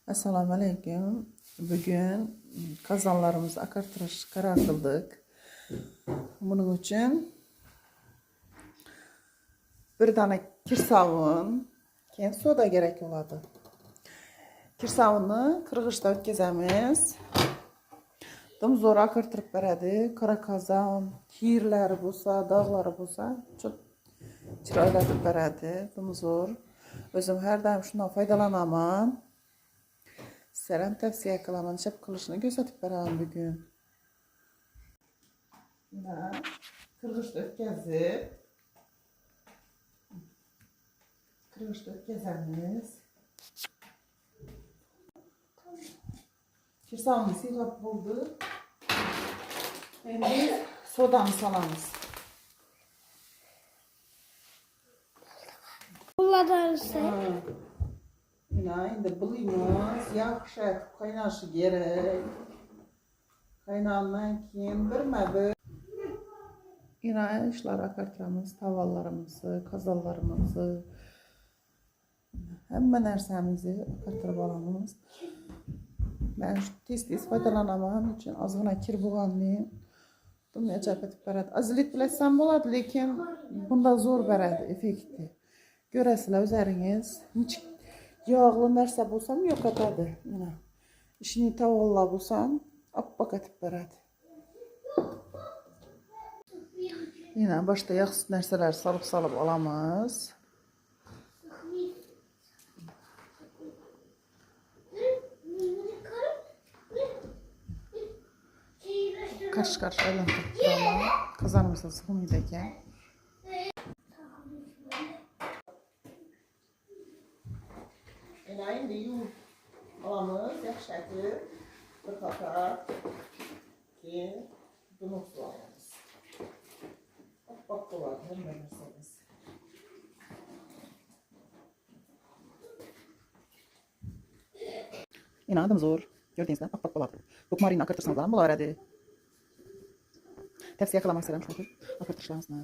Assalamu alaikum. Bugün kazanlarımızı akartırış karar kıldık. Bunun için bir tane kirsavun, keyin soda gerek oladı. Kirsavunu kırgıçta ötkazamiz. Dım zor akartırıp beradi. Kara kazan, kirleri bulsa, dağları bulsa çok çıraylatıp beradi. Dım zor. Özüm her daim şundan faydalanaman. Sizlərə tavsiyə qılaman, şəp qılışını göstərib verəm bugün. Kırgıçda ötkəzəmiz. Kirsavını silab buldu. Şimdi sodanı salamız. Bulladarsa. Indi buluyumuz, yaxşı qaynaşı gerek. Qaynandan keyin bir işler akartıramiz, tavallarımızı, kazallarımızı, həmmə nərsəmizi akartırıb alamız. Ben tez faydalanaman üçün azğına kir buğanlayım. Dumya çap etib bərədi. Azilik biləsən boladı, lekin bunda zor bərədi, effekti. Görəsilər özəriniz. Yağlı нәрsə bulsam yox etadı. İşini tavalla bulsam appak etib bərədi. Başda yaxşı nərsələr salıb alamız. Karşı aylantıp duralım. Kazanımızda sıxılmaydakən. İndi yuyub alamız, yaxşı ətib, bir qata, keyin bunu sulayamız. Bak olardı, həmmə nərsəmiz. İnadım zor, gördüyünüzdən bak olardı. Bukmarini akırtırsanız alam, bu öyrədi. Tavsiyə qılamaq istəyirəm çünki akırtışlarınızla.